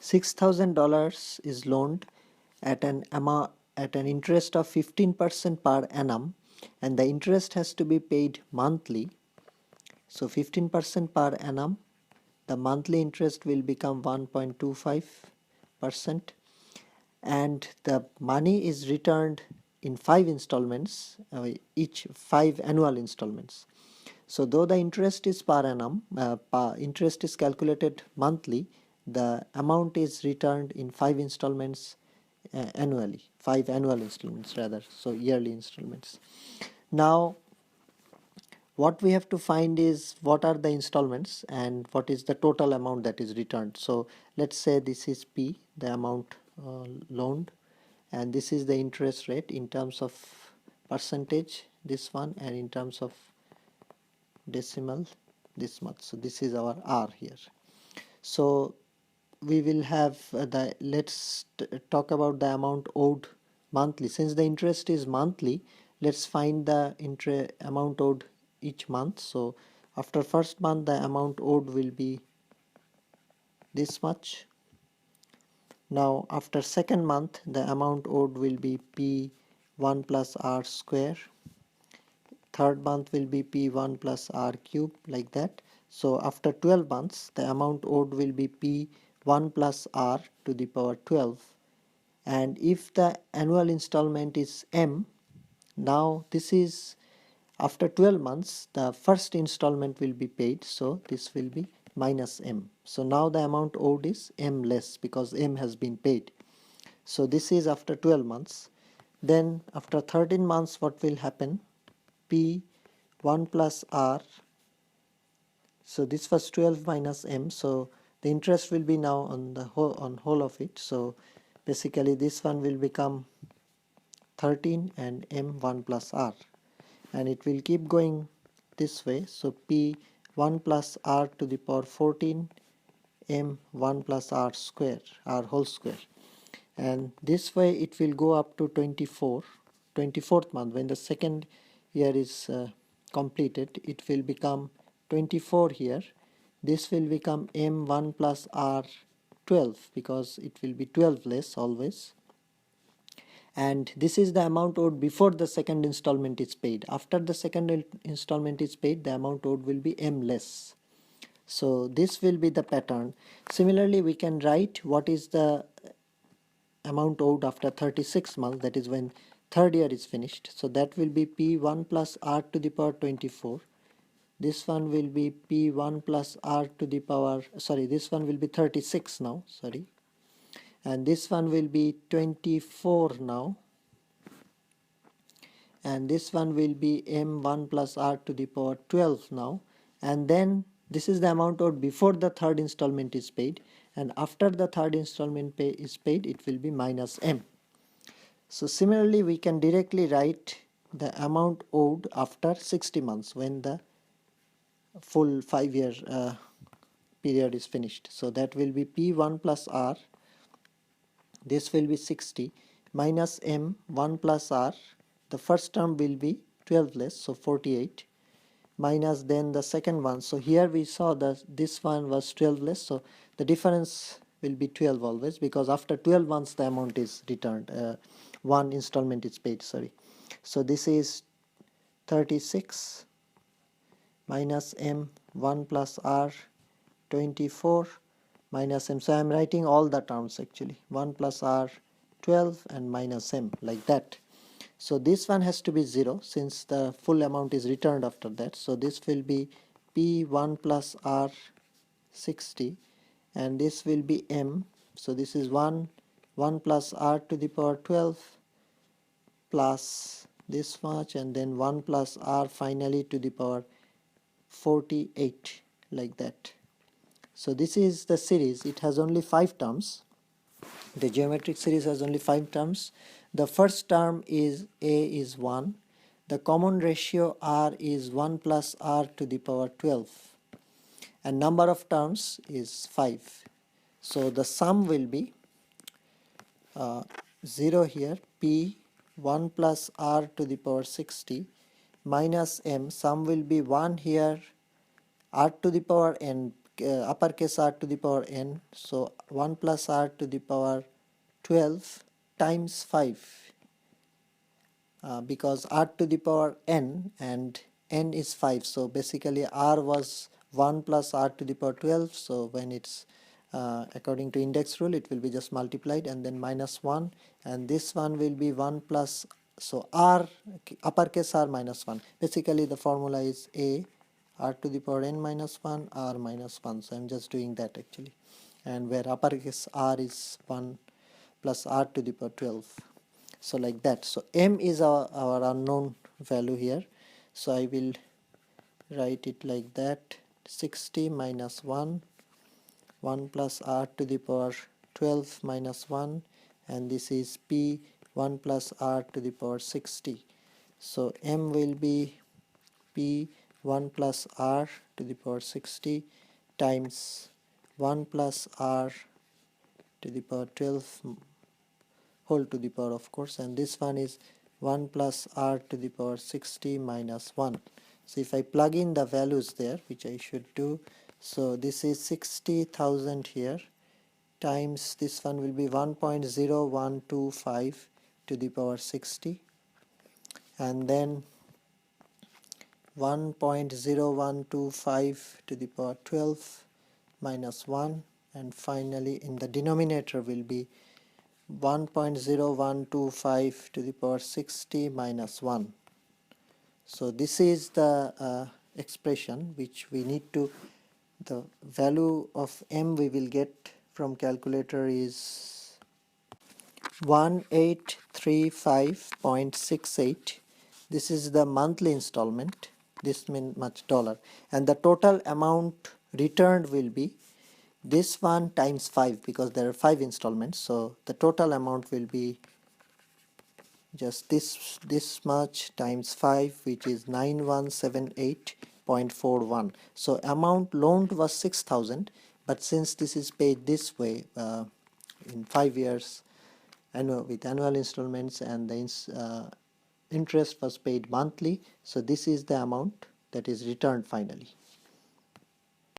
$6,000 is loaned at an interest of 15% per annum, and the interest has to be paid monthly. So 15% per annum, the monthly interest will become 1.25%, and the money is returned in 5 installments, each 5 annual installments. So though the interest is per annum, interest is calculated monthly, the amount is returned in 5 installments annually, 5 annual installments rather, so yearly installments. Now what we have to find is what are the installments and what is the total amount that is returned. So let's say this is P, the amount loaned, and this is the interest rate in terms of percentage, this one, and in terms of decimal, this much. So this is our R here. So we will have let's talk about the amount owed monthly. Since the interest is monthly, let's find the amount owed each month. So after first month, the amount owed will be this much. Now after second month, the amount owed will be P1 plus R square. Third month will be P1 plus R cube, like that. So after 12 months, the amount owed will be P1 plus R to the power 12. And if the annual installment is M, now this is after 12 months, the first installment will be paid. So this will be minus M. So now the amount owed is M less because M has been paid. So this is after 12 months. Then after 13 months, what will happen? P1 plus R. So this was 12 minus M. So the interest will be now on the whole of it. So basically this one will become 13 and M1 plus R. And it will keep going this way. So P1 plus R to the power 14 M1 plus R square, R whole square. And this way it will go up to 24th month. When the second year is completed, it will become 24 here. This will become M1 plus R 12 because it will be 12 less always. And this is the amount owed before the second installment is paid. After the second installment is paid, the amount owed will be M less. So this will be the pattern. Similarly, we can write what is the amount owed after 36 months, that is when third year is finished. So that will be P1 plus R to the power 24. This one will be P1 plus R to the power, this one will be 36 now, and this one will be 24 now, and this one will be M1 plus R to the power 12 now. And then this is the amount owed before the third installment is paid, and after the third installment is paid, it will be minus M. So similarly, we can directly write the amount owed after 60 months when the full 5-year period is finished. So that will be P1 plus R, this will be 60, minus M1 plus R, the first term will be 12 less, so 48, minus then the second one. So here we saw that this one was 12 less, so the difference will be 12 always, because after 12 months the amount is returned, one installment is paid, So this is 36 minus M1 plus R 24 minus M. So I am writing all the terms actually, 1 plus R 12 and minus M, like that. So this one has to be 0 since the full amount is returned after that. So this will be P1 plus R 60, and this will be M. So this is 1 plus R to the power 12 plus this much, and then 1 plus R finally to the power 48, like that. So this is the series. It has only 5 terms. The geometric series has only 5 terms. The first term is A is 1. The common ratio R is 1 plus R to the power 12. And number of terms is 5. So the sum will be 0 here, P 1 plus R to the power 60 minus M. Sum will be 1 here, R to the power n uppercase r to the power n, so 1 plus r to the power 12 times 5, because r to the power n and n is 5, so basically r was 1 plus r to the power 12, so when it's according to index rule it will be just multiplied and then minus 1, and this one will be 1 plus, so r uppercase r minus 1. Basically the formula is a r to the power n minus 1 r minus 1, so I'm just doing that actually, and where uppercase r is 1 plus r to the power 12. So like that. So m is our unknown value here, so I will write it like that: 60 minus 1, 1 plus r to the power 12 minus 1, and this is p 1 plus r to the power 60. So m will be p 1 plus r to the power 60 times 1 plus r to the power 12 whole to the power, of course, and this one is 1 plus r to the power 60 minus 1. So if I plug in the values there, which I should do, so this is 60,000 here times this one will be 1.0125 to the power 60, and then 1.0125 to the power 12 minus 1, and finally in the denominator will be 1.0125 to the power 60 minus 1. So this is the expression which we need to, the value of m we will get from calculator is 1835.68. This is the monthly installment, this means much dollar, and the total amount returned will be this one times 5, because there are 5 installments, so the total amount will be just this much times 5, which is 9178.41. So amount loaned was 6,000, but since this is paid this way in 5 years with annual installments, and the interest was paid monthly, so this is the amount that is returned finally.